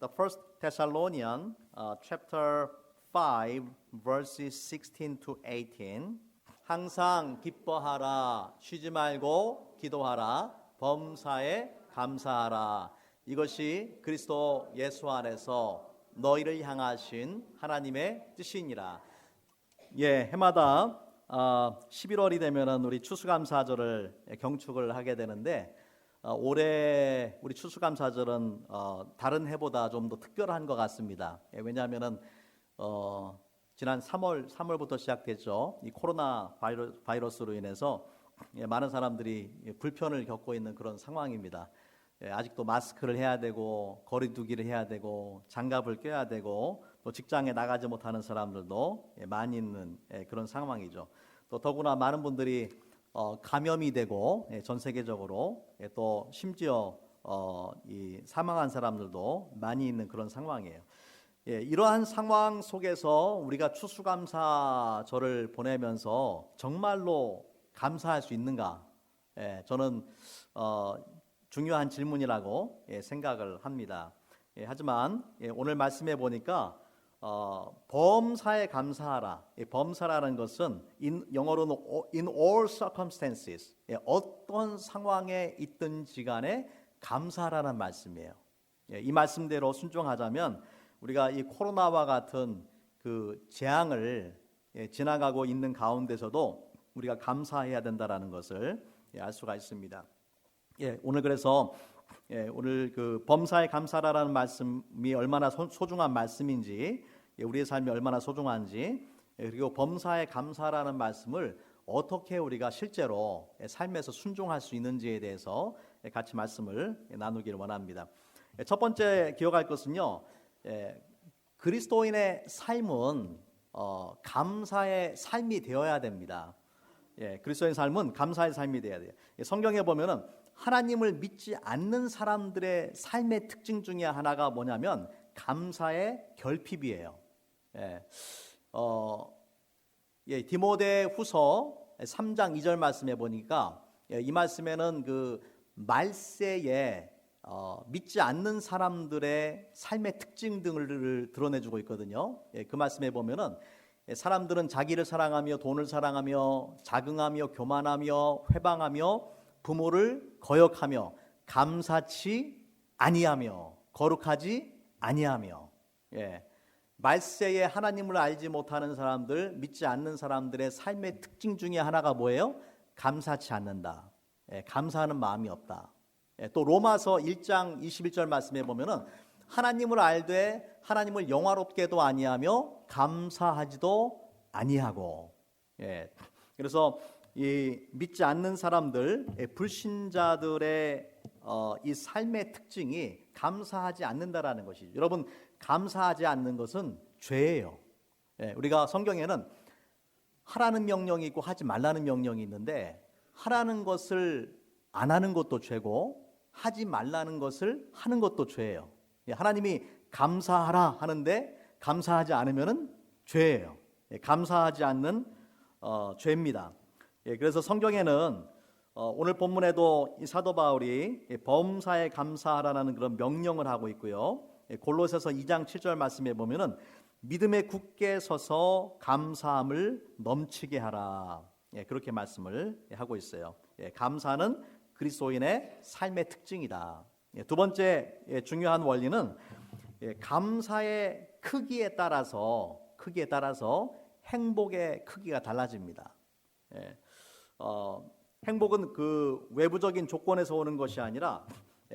the First Thessalonians chapter 5 verses 16 to 18. 항상 기뻐하라, 쉬지 말고 기도하라, 범사에 감사하라. 이것이 그리스도 예수 안에서 너희를 향하신 하나님의 뜻이니라. 해마다 11월이 되면은 우리 추수감사절을 경축을 하게 되는데 올해 우리 추수감사절은 다른 해보다 좀 더 특별한 것 같습니다. 왜냐하면은 지난 3월부터 시작됐죠. 이 코로나 바이러스로 인해서 많은 사람들이 불편을 겪고 있는 그런 상황입니다. 아직도 마스크를 해야 되고 거리두기를 해야 되고 장갑을 껴야 되고 또 직장에 나가지 못하는 사람들도 많이 있는 그런 상황이죠. 또 더구나 많은 분들이 감염이 되고 전 세계적으로 또 심지어 이 사망한 사람들도 많이 있는 그런 상황이에요. 이러한 상황 속에서 우리가 추수감사절을 보내면서 정말로 감사할 수 있는가? 저는 중요한 질문이라고 생각을 합니다. 하지만 오늘 말씀해 보니까 범사에 감사하라. 범사라는 것은 영어로는 in all circumstances, 어떤 상황에 있든지 간에 감사하라는 말씀이에요. 이 말씀대로 순종하자면 우리가 이 코로나와 같은 그 재앙을 지나가고 있는 가운데서도 우리가 감사해야 된다라는 것을 알 수가 있습니다. 오늘 그래서 오늘 그 범사에 감사라는 말씀이 얼마나 소중한 말씀인지, 우리의 삶이 얼마나 소중한지, 그리고 범사에 감사라는 말씀을 어떻게 우리가 실제로 삶에서 순종할 수 있는지에 대해서 같이 말씀을 나누기를 원합니다. 첫 번째 기억할 것은요, 그리스도인의 삶은 감사의 삶이 되어야 됩니다. 그리스도인 삶은 감사의 삶이 되어야 돼요. 성경에 보면은 하나님을 믿지 않는 사람들의 삶의 특징 중에 하나가 뭐냐면 감사의 결핍이에요. 디모데후서 3장 2절 말씀에 보니까 이 말씀에는 그 말세에 믿지 않는 사람들의 삶의 특징 등을 드러내주고 있거든요. 그 말씀에 보면은 사람들은 자기를 사랑하며 돈을 사랑하며 자긍하며 교만하며 회방하며 부모를 거역하며 감사치 아니하며 거룩하지 아니하며. 말세에 하나님을 알지 못하는 사람들, 믿지 않는 사람들의 삶의 특징 중에 하나가 뭐예요? 감사치 않는다. 감사하는 마음이 없다. 또 로마서 1장 21절 말씀에 보면은 하나님을 알되 하나님을 영화롭게도 아니하며 감사하지도 아니하고. 그래서 이 믿지 않는 사람들, 불신자들의 이 삶의 특징이 감사하지 않는다라는 것이죠. 여러분, 감사하지 않는 것은 죄예요. 우리가 성경에는 하라는 명령이 있고 하지 말라는 명령이 있는데 하라는 것을 안 하는 것도 죄고 하지 말라는 것을 하는 것도 죄예요. 하나님이 감사하라 하는데 감사하지 않으면은 죄예요. 감사하지 않는 죄입니다. 그래서 성경에는 오늘 본문에도 이 사도 바울이 범사에 감사하라는 그런 명령을 하고 있고요. 골로새서 2장 7절 말씀에 보면은 믿음에 굳게 서서 감사함을 넘치게 하라. 그렇게 말씀을 하고 있어요. 감사는 그리스도인의 삶의 특징이다. 두 번째 중요한 원리는 감사의 크기에 따라서 행복의 크기가 달라집니다. 행복은 그 외부적인 조건에서 오는 것이 아니라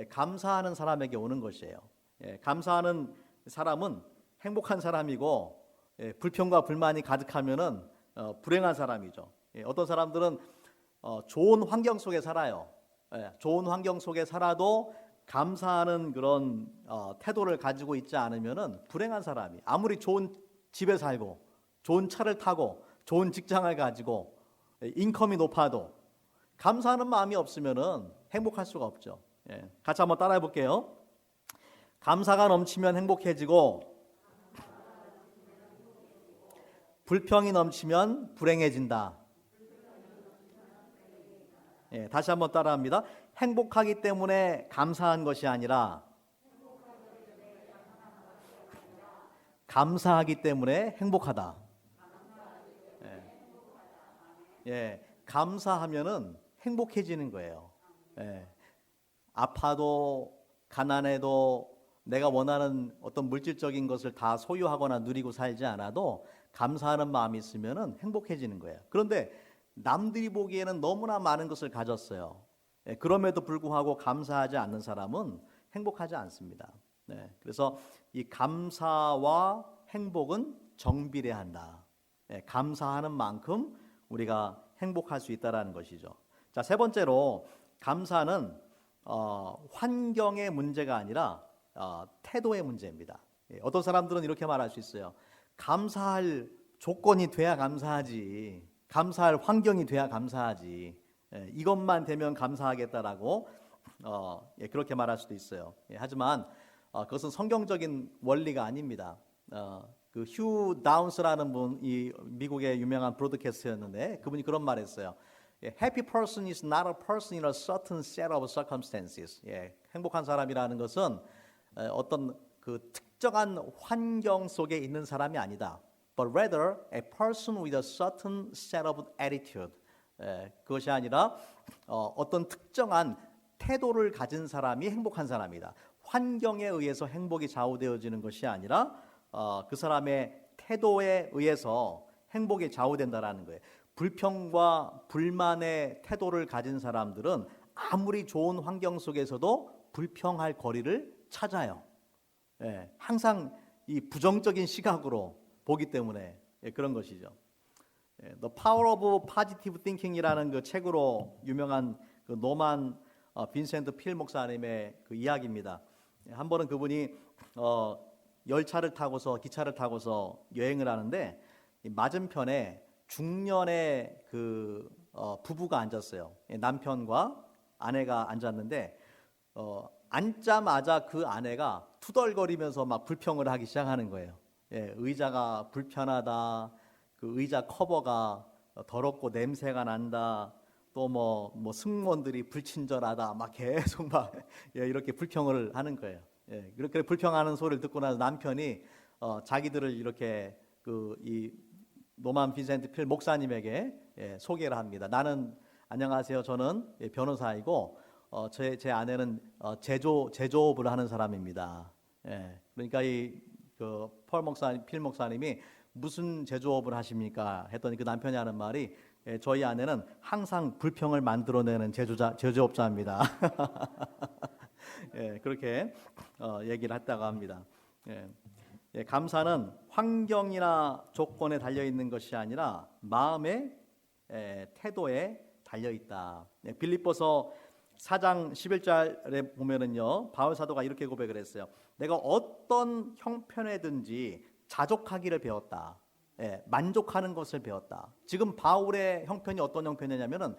감사하는 사람에게 오는 것이에요. 감사하는 사람은 행복한 사람이고 불평과 불만이 가득하면은 불행한 사람이죠. 어떤 사람들은 좋은 환경 속에 살아요. 좋은 환경 속에 살아도 감사하는 그런 태도를 가지고 있지 않으면은 불행한 사람이, 아무리 좋은 집에 살고 좋은 차를 타고 좋은 직장을 가지고 인컴이 높아도 감사하는 마음이 없으면은 행복할 수가 없죠. 같이 한번 따라해 볼게요. 감사가 넘치면 행복해지고 불평이 넘치면 불행해진다. 다시 한번 따라합니다. 행복하기 때문에 감사한 것이 아니라 감사하기 때문에 행복하다. 감사하면은 행복해지는 거예요. 아파도 가난해도 내가 원하는 어떤 물질적인 것을 다 소유하거나 누리고 살지 않아도 감사하는 마음이 있으면은 행복해지는 거예요. 그런데 남들이 보기에는 너무나 많은 것을 가졌어요. 그럼에도 불구하고 감사하지 않는 사람은 행복하지 않습니다. 그래서 이 감사와 행복은 정비례한다. 감사하는 만큼 우리가 행복할 수 있다라는 것이죠. 자, 세 번째로 감사는 환경의 문제가 아니라 태도의 문제입니다. 어떤 사람들은 이렇게 말할 수 있어요. 감사할 조건이 돼야 감사하지. 감사할 환경이 돼야 감사하지. 이것만 되면 감사하겠다라고 그렇게 말할 수도 있어요. 하지만 그것은 성경적인 원리가 아닙니다. 그 휴 다운스라는 분이 미국의 유명한 브로드캐스터였는데 그분이 그런 말했어요. Happy person is not a person in a certain set of circumstances. 행복한 사람이라는 것은 어떤 그 특정한 환경 속에 있는 사람이 아니다. But rather a person with a certain set of attitude. 그것이 아니라 어떤 특정한 태도를 가진 사람이 행복한 사람이다. 환경에 의해서 행복이 좌우되어지는 것이 아니라 그 사람의 태도에 의해서 행복이 좌우된다라는 거예요. 불평과 불만의 태도를 가진 사람들은 아무리 좋은 환경 속에서도 불평할 거리를 찾아요. 항상 이 부정적인 시각으로 보기 때문에 그런 것이죠. The Power of Positive Thinking이라는 그 책으로 유명한 그 노만 빈센트 필 목사님의 그 이야기입니다. 한 번은 그분이 열차를 타고서 기차를 타고서 여행을 하는데 맞은편에 중년의 그 부부가 앉았어요. 남편과 아내가 앉았는데 앉자마자 그 아내가 투덜거리면서 막 불평을 하기 시작하는 거예요. 의자가 불편하다. 그 의자 커버가 더럽고 냄새가 난다. 또 뭐 승무원들이 불친절하다. 막 계속 막 이렇게 불평을 하는 거예요. 그렇게 불평하는 소리를 듣고 나서 남편이 자기들을 이렇게 이 노만 빈센트 필 목사님에게 소개를 합니다. 나는 안녕하세요. 저는 변호사이고 제 아내는 제조업을 하는 사람입니다. 그러니까 필 목사님이 무슨 제조업을 하십니까? 했더니 그 남편이 하는 말이 저희 아내는 항상 불평을 만들어내는 제조업자입니다. 그렇게 얘기를 했다고 합니다. 감사는 환경이나 조건에 달려 있는 것이 아니라 마음의 태도에 달려 있다. 빌립보서 4장 11절에 보면은요, 바울 사도가 이렇게 고백을 했어요. 내가 어떤 형편에든지 자족하기를 배웠다. 만족하는 것을 배웠다. 지금 바울의 형편이 어떤 형편이냐면은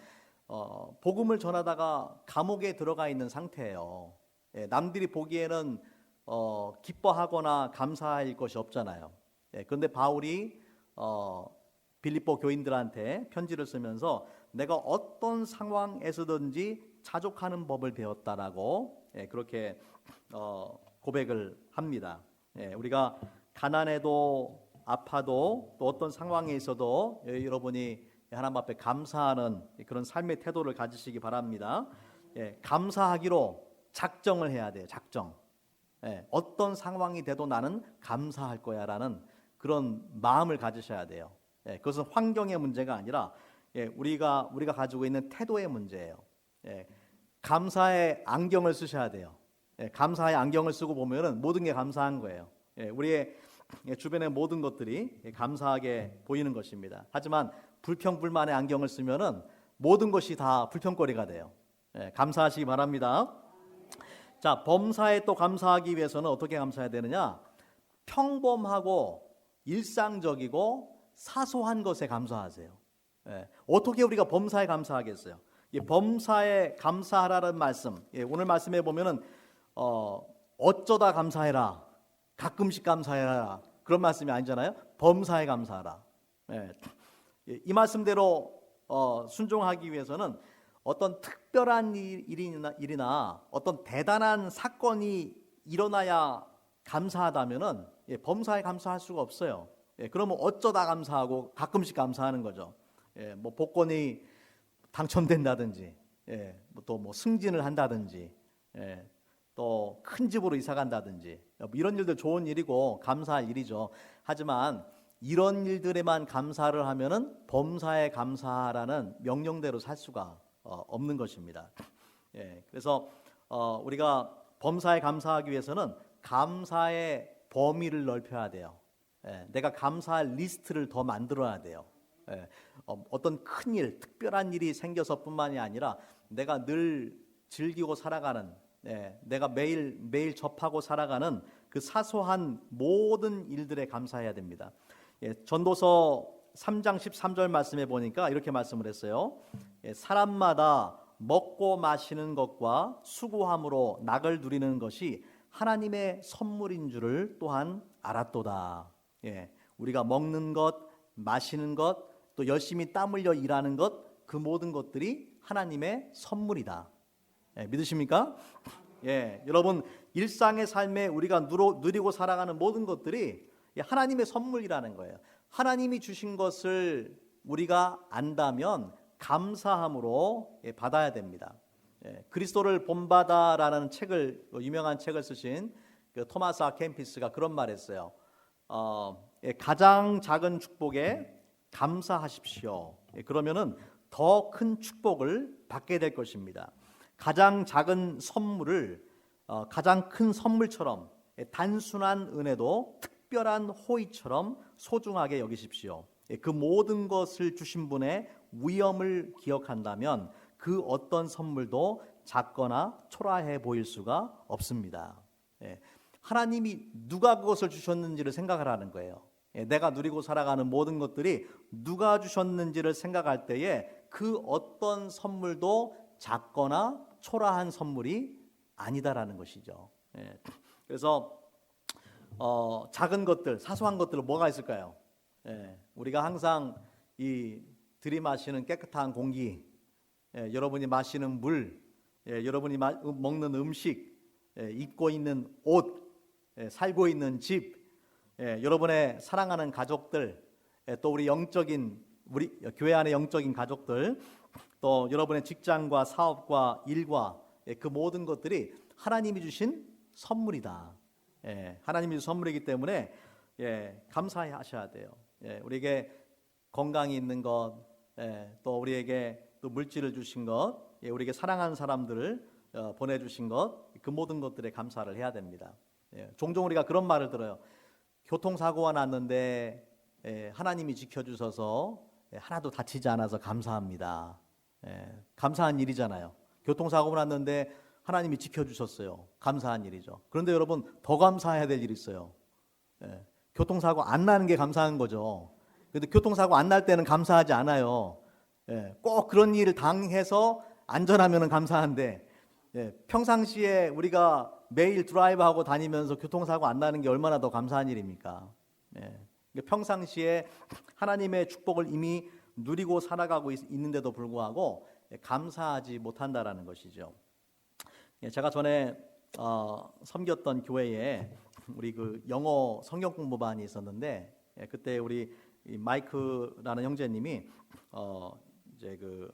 복음을 전하다가 감옥에 들어가 있는 상태예요. 남들이 보기에는 기뻐하거나 감사할 것이 없잖아요. 그런데 바울이 빌립보 교인들한테 편지를 쓰면서 내가 어떤 상황에서든지 자족하는 법을 배웠다라고 그렇게 고백을 합니다. 우리가 가난해도 아파도 또 어떤 상황에 있어도 여러분이 하나님 앞에 감사하는 그런 삶의 태도를 가지시기 바랍니다. 감사하기로 작정을 해야 돼요. 작정. 어떤 상황이 돼도 나는 감사할 거야라는 그런 마음을 가지셔야 돼요. 그것은 환경의 문제가 아니라 우리가 가지고 있는 태도의 문제예요. 감사의 안경을 쓰셔야 돼요. 감사의 안경을 쓰고 보면은 모든 게 감사한 거예요. 우리의 주변의 모든 것들이 감사하게 보이는 것입니다. 하지만 불평불만의 안경을 쓰면은 모든 것이 다 불평거리가 돼요. 감사하시기 바랍니다. 자, 범사에 또 감사하기 위해서는 어떻게 감사해야 되느냐? 평범하고 일상적이고 사소한 것에 감사하세요. 어떻게 우리가 범사에 감사하겠어요? 범사에 감사하라는 말씀, 오늘 말씀해 보면은 어쩌다 감사해라, 가끔씩 감사해라 그런 말씀이 아니잖아요. 범사에 감사하라. 이 말씀대로 순종하기 위해서는 어떤 특별한 일이나 어떤 대단한 사건이 일어나야 감사하다면은 범사에 감사할 수가 없어요. 그러면 어쩌다 감사하고 가끔씩 감사하는 거죠. 뭐 복권이 당첨된다든지, 또 뭐 승진을 한다든지, 또 큰 집으로 이사 간다든지, 이런 일들 좋은 일이고 감사할 일이죠. 하지만 이런 일들에만 감사를 하면은 범사에 감사라는 명령대로 살 수가 없는 것입니다. 그래서 우리가 범사에 감사하기 위해서는 감사의 범위를 넓혀야 돼요. 내가 감사할 리스트를 더 만들어야 돼요. 어떤 큰일, 특별한 일이 생겨서뿐만이 아니라 내가 늘 즐기고 살아가는, 내가 매일 접하고 살아가는 그 사소한 모든 일들에 감사해야 됩니다. 전도서 3장 13절 말씀에 보니까 이렇게 말씀을 했어요. 사람마다 먹고 마시는 것과 수고함으로 낙을 누리는 것이 하나님의 선물인 줄을 또한 알았도다. 우리가 먹는 것, 마시는 것, 또 열심히 땀 흘려 일하는 것, 그 모든 것들이 하나님의 선물이다. 믿으십니까? 여러분, 일상의 삶에 우리가 누리고 살아가는 모든 것들이 하나님의 선물이라는 거예요. 하나님이 주신 것을 우리가 안다면 감사함으로 받아야 됩니다. 그리스도를 본받아라는 책을, 유명한 책을 쓰신 그 토마스 아 캠피스가 그런 말했어요. 가장 작은 축복에 감사하십시오. 그러면은 더 큰 축복을 받게 될 것입니다. 가장 작은 선물을 가장 큰 선물처럼, 단순한 은혜도 특별한 호의처럼 소중하게 여기십시오. 그 모든 것을 주신 분의 위엄을 기억한다면 그 어떤 선물도 작거나 초라해 보일 수가 없습니다. 하나님이 누가 그것을 주셨는지를 생각을 하는 거예요. 내가 누리고 살아가는 모든 것들이 누가 주셨는지를 생각할 때에 그 어떤 선물도 작거나 초라한 선물이 아니다라는 것이죠. 그래서 작은 것들, 사소한 것들 뭐가 있을까요? 우리가 항상 이 들이마시는 깨끗한 공기, 여러분이 마시는 물, 여러분이 먹는 음식, 입고 있는 옷, 살고 있는 집, 여러분의 사랑하는 가족들, 또 우리 교회 안의 영적인 가족들, 또 여러분의 직장과 사업과 일과 그 모든 것들이 하나님이 주신 선물이다. 하나님이 주신 선물이기 때문에 감사하셔야 돼요. 우리에게 건강이 있는 것, 또 우리에게 또 물질을 주신 것, 우리에게 사랑하는 사람들을 보내주신 것, 그 모든 것들에 감사를 해야 됩니다. 종종 우리가 그런 말을 들어요. 교통사고가 났는데 하나님이 지켜주셔서 하나도 다치지 않아서 감사합니다. 감사한 일이잖아요. 교통사고가 났는데 하나님이 지켜주셨어요. 감사한 일이죠. 그런데 여러분, 더 감사해야 될 일이 있어요. 교통사고 안 나는 게 감사한 거죠. 그런데 교통사고 안 날 때는 감사하지 않아요. 꼭 그런 일을 당해서 안전하면 감사한데, 평상시에 우리가 매일 드라이브하고 다니면서 교통사고 안 나는 게 얼마나 더 감사한 일입니까? 평상시에 하나님의 축복을 이미 누리고 살아가고 있는데도 불구하고 감사하지 못한다라는 것이죠. 제가 전에 섬겼던 교회에 우리 그 영어 성경 공부반이 있었는데, 그때 우리 마이크라는 형제님이 이제 그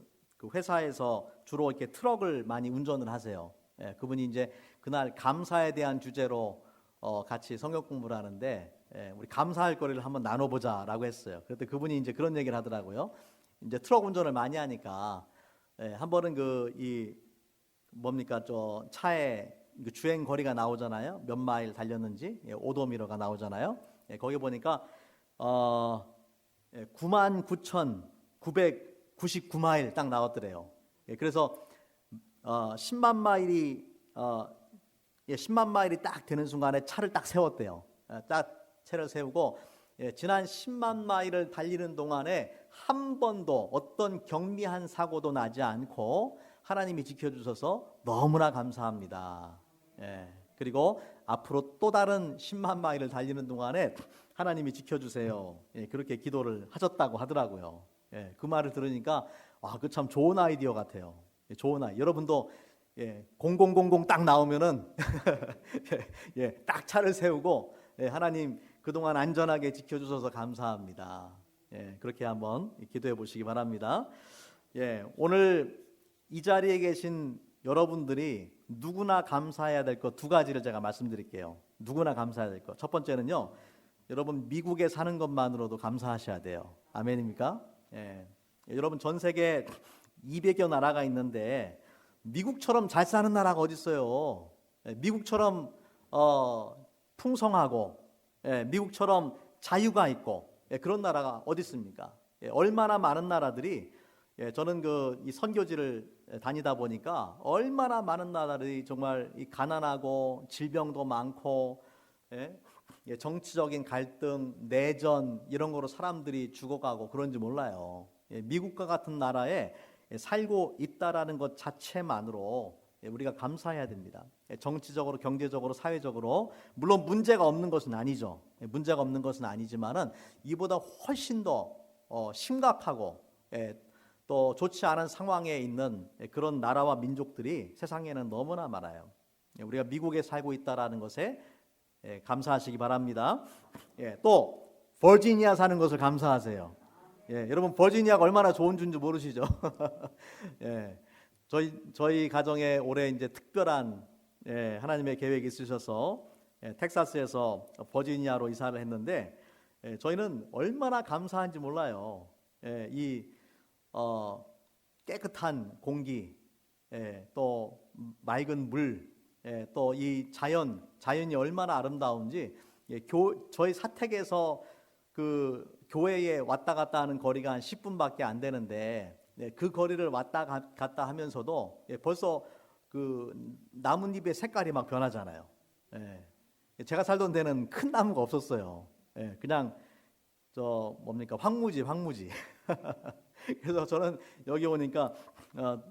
회사에서 주로 이렇게 트럭을 많이 운전을 하세요. 그분이 이제 그날 감사에 대한 주제로 같이 성경 공부를 하는데, 우리 감사할 거리를 한번 나눠보자라고 했어요. 그때 그분이 이제 그런 얘기를 하더라고요. 이제 트럭 운전을 많이 하니까 한 번은 저 차에 주행 거리가 나오잖아요. 몇 마일 달렸는지, 오도미러가 나오잖아요. 거기 보니까 99,999마일 딱 나왔더래요. 그래서 10만 마일이 딱 되는 순간에 차를 딱 세웠대요. 딱 차를 세우고 지난 10만 마일을 달리는 동안에 한 번도 어떤 경미한 사고도 나지 않고 하나님이 지켜주셔서 너무나 감사합니다. 그리고 앞으로 또 다른 10만 마일을 달리는 동안에 하나님이 지켜주세요. 그렇게 기도를 하셨다고 하더라고요. 그 말을 들으니까 그 참 좋은 아이디어 같아요. 좋은 아이. 여러분도 0000 딱 나오면은 딱 차를 세우고 하나님 그동안 안전하게 지켜주셔서 감사합니다. 그렇게 한번 기도해 보시기 바랍니다. 오늘 이 자리에 계신 여러분들이 누구나 감사해야 될 것 두 가지를 제가 말씀드릴게요. 누구나 감사해야 될 것. 첫 번째는요, 여러분 미국에 사는 것만으로도 감사하셔야 돼요. 아멘입니까? 여러분 전 세계 200여 나라가 있는데 미국처럼 잘 사는 나라가 어디 있어요? 미국처럼 풍성하고 미국처럼 자유가 있고 그런 나라가 어디 있습니까? 얼마나 많은 나라들이 저는 이 선교지를 다니다 보니까 얼마나 많은 나라들이 정말 이 가난하고 질병도 많고 정치적인 갈등, 내전 이런 거로 사람들이 죽어가고 그런지 몰라요. 미국과 같은 나라에 살고 있다라는 것 자체만으로 우리가 감사해야 됩니다. 정치적으로, 경제적으로, 사회적으로 물론 문제가 없는 것은 아니죠. 문제가 없는 것은 아니지만은 이보다 훨씬 더 심각하고 또 좋지 않은 상황에 있는 그런 나라와 민족들이 세상에는 너무나 많아요. 우리가 미국에 살고 있다라는 것에 감사하시기 바랍니다. 또 버지니아 사는 것을 감사하세요. 여러분 버지니아가 얼마나 좋은 주인지 모르시죠? 저희 가정에 올해 이제 특별한 하나님의 계획이 있으셔서 텍사스에서 버지니아로 이사를 했는데 저희는 얼마나 감사한지 몰라요. 이 깨끗한 공기, 또 맑은 물, 또 이 자연이 얼마나 아름다운지 저희 사택에서 그 교회에 왔다 갔다 하는 거리가 한 10분밖에 안 되는데 그 거리를 왔다 갔다 하면서도 벌써 그 나뭇잎의 색깔이 막 변하잖아요. 제가 살던 데는 큰 나무가 없었어요. 그냥 황무지. 그래서 저는 여기 오니까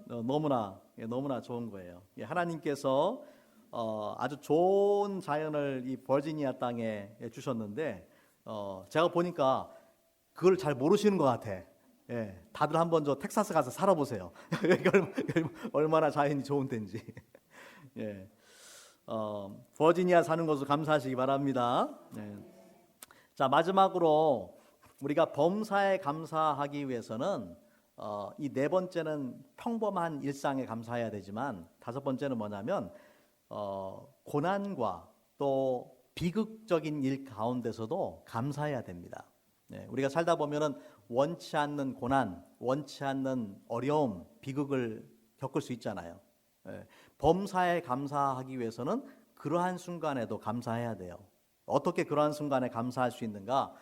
너무나 좋은 거예요. 하나님께서 아주 좋은 자연을 이 버지니아 땅에 주셨는데 제가 보니까 그걸 잘 모르시는 것 같아. 다들 한번 저 텍사스 가서 살아보세요. 얼마나 자연이 좋은 데인지. 버지니아 사는 것을 감사하시기 바랍니다. 자, 마지막으로 우리가 범사에 감사하기 위해서는 이 네 번째는 평범한 일상에 감사해야 되지만 다섯 번째는 뭐냐면 고난과 또 비극적인 일 가운데서도 감사해야 됩니다. 우리가 살다 보면은 원치 않는 고난, 원치 않는 어려움, 비극을 겪을 수 있잖아요. 범사에 감사하기 위해서는 그러한 순간에도 감사해야 돼요. 어떻게 그러한 순간에 감사할 수 있는가?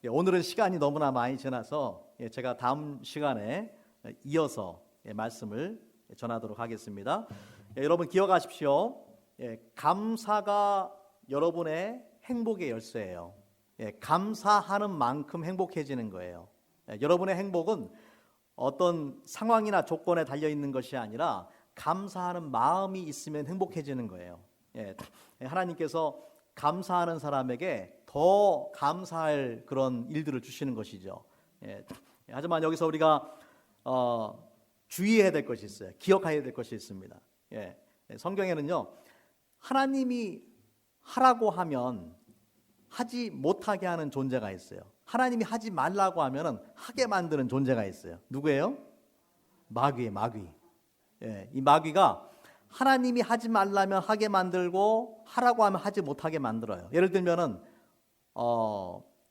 오늘은 시간이 너무나 많이 지나서 제가 다음 시간에 이어서 말씀을 전하도록 하겠습니다. 여러분 기억하십시오. 감사가 여러분의 행복의 열쇠예요. 감사하는 만큼 행복해지는 거예요. 여러분의 행복은 어떤 상황이나 조건에 달려 있는 것이 아니라 감사하는 마음이 있으면 행복해지는 거예요. 하나님께서 감사하는 사람에게 더 감사할 그런 일들을 주시는 것이죠. 하지만 여기서 우리가 주의해야 될 것이 있어요. 기억해야 될 것이 있습니다. 성경에는요, 하나님이 하라고 하면 하지 못하게 하는 존재가 있어요. 하나님이 하지 말라고 하면은 하게 만드는 존재가 있어요. 누구예요? 마귀예요, 마귀. 이 마귀가 하나님이 하지 말라면 하게 만들고 하라고 하면 하지 못하게 만들어요. 예를 들면은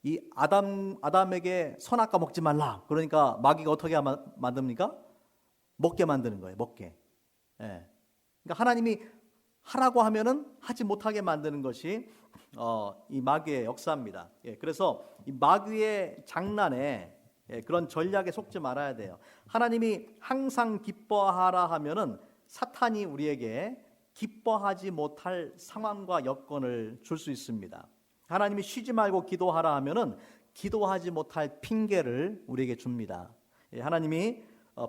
이 아담에게 선악과 먹지 말라. 그러니까 마귀가 어떻게 만듭니까? 먹게 만드는 거예요. 먹게. 그러니까 하나님이 하라고 하면은 하지 못하게 만드는 것이 이 마귀의 역사입니다. 그래서 이 마귀의 장난에 그런 전략에 속지 말아야 돼요. 하나님이 항상 기뻐하라 하면은 사탄이 우리에게 기뻐하지 못할 상황과 여건을 줄 수 있습니다. 하나님이 쉬지 말고 기도하라 하면은 기도하지 못할 핑계를 우리에게 줍니다. 하나님이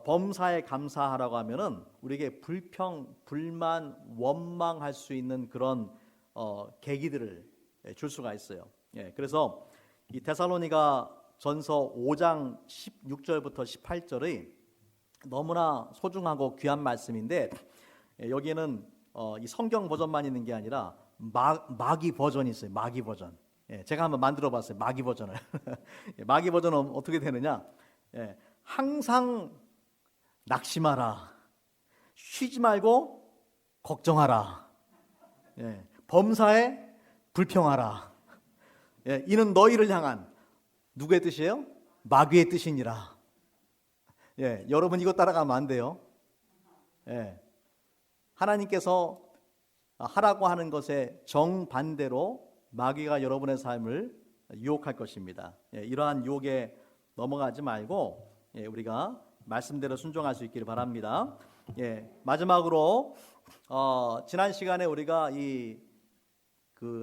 범사에 감사하라고 하면은 우리에게 불평, 불만, 원망할 수 있는 그런 계기들을 줄 수가 있어요. 그래서 이 데살로니가 전서 5장 16절부터 18절의 너무나 소중하고 귀한 말씀인데 여기에는 이 성경 버전만 있는 게 아니라 마귀 버전이 있어요. 마귀 버전. 제가 한번 만들어봤어요. 마귀 버전을. 마귀 버전은 어떻게 되느냐? 항상 낙심하라. 쉬지 말고 걱정하라. 범사에 불평하라. 이는 너희를 향한 누구의 뜻이에요? 마귀의 뜻이니라. 여러분 이거 따라가면 안 돼요. 하나님께서 하라고 하는 것에 정반대로 마귀가 여러분의 삶을 유혹할 것입니다. 이러한 유혹에 넘어가지 말고 우리가 말씀대로 순종할 수 있기를 바랍니다. 마지막으로 지난 시간에 우리가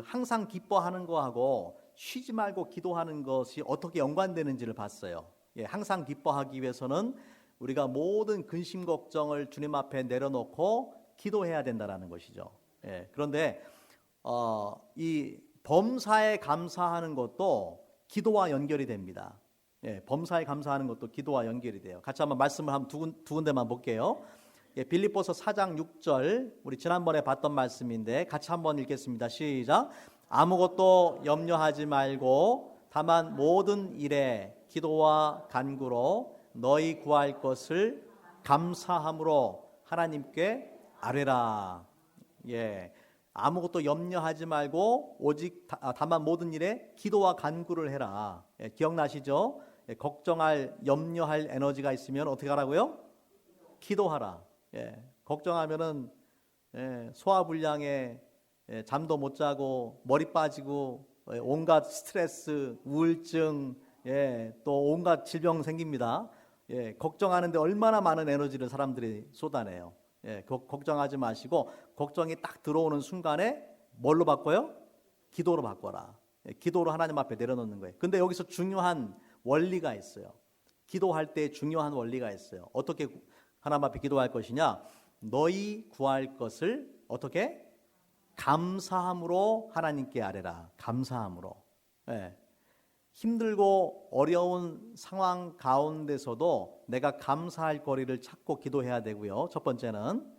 항상 기뻐하는 거하고 쉬지 말고 기도하는 것이 어떻게 연관되는지를 봤어요. 항상 기뻐하기 위해서는 우리가 모든 근심 걱정을 주님 앞에 내려놓고 기도해야 된다라는 것이죠. 그런데 이 범사에 감사하는 것도 기도와 연결이 됩니다. 범사에 감사하는 것도 기도와 연결이 돼요. 같이 한번 말씀을 두 군데만 볼게요. 빌립보서 4장 6절 우리 지난번에 봤던 말씀인데 같이 한번 읽겠습니다. 시작. 아무것도 염려하지 말고 다만 모든 일에 기도와 간구로 너희 구할 것을 감사함으로 하나님께 아뢰라. 아무것도 염려하지 말고 오직 다만 모든 일에 기도와 간구를 해라. 기억나시죠? 걱정할 염려할 에너지가 있으면 어떻게 하라고요? 기도하라. 걱정하면은 소화불량에 잠도 못 자고 머리 빠지고 온갖 스트레스, 우울증, 또 온갖 질병 생깁니다. 걱정하는데 얼마나 많은 에너지를 사람들이 쏟아내요. 걱정하지 마시고 걱정이 딱 들어오는 순간에 뭘로 바꿔요? 기도로 바꿔라. 기도로 하나님 앞에 내려놓는 거예요. 근데 여기서 중요한 원리가 있어요. 기도할 때 중요한 원리가 있어요. 어떻게 하나님 앞에 기도할 것이냐? 너희 구할 것을 어떻게? 감사함으로 하나님께 아뢰라. 감사함으로. 힘들고 어려운 상황 가운데서도 내가 감사할 거리를 찾고 기도해야 되고요. 첫 번째는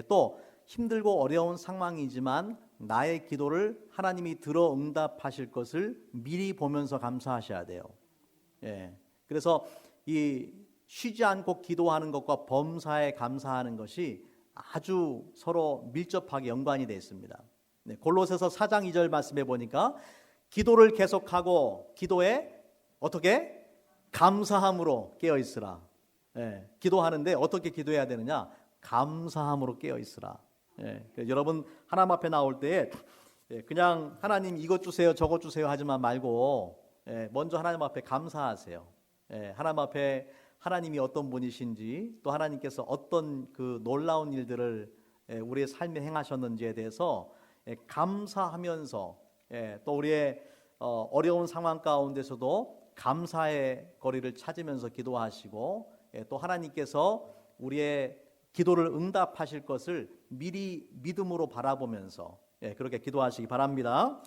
또 힘들고 어려운 상황이지만 나의 기도를 하나님이 들어 응답하실 것을 미리 보면서 감사하셔야 돼요. 그래서 이 쉬지 않고 기도하는 것과 범사에 감사하는 것이 아주 서로 밀접하게 연관이 되어 있습니다. 골로새서 4장 2절 말씀해 보니까 기도를 계속하고 기도에 어떻게? 감사함으로 깨어 있으라. 기도하는데 어떻게 기도해야 되느냐? 감사함으로 깨어 있으라. 여러분 하나님 앞에 나올 때 그냥 하나님 이것 주세요 저것 주세요 하지만 말고 먼저 하나님 앞에 감사하세요. 하나님 앞에 하나님이 어떤 분이신지 또 하나님께서 어떤 그 놀라운 일들을 우리의 삶에 행하셨는지에 대해서 감사하면서 또 우리의 어려운 상황 가운데서도 감사의 거리를 찾으면서 기도하시고 또 하나님께서 우리의 기도를 응답하실 것을 미리 믿음으로 바라보면서 그렇게 기도하시기 바랍니다.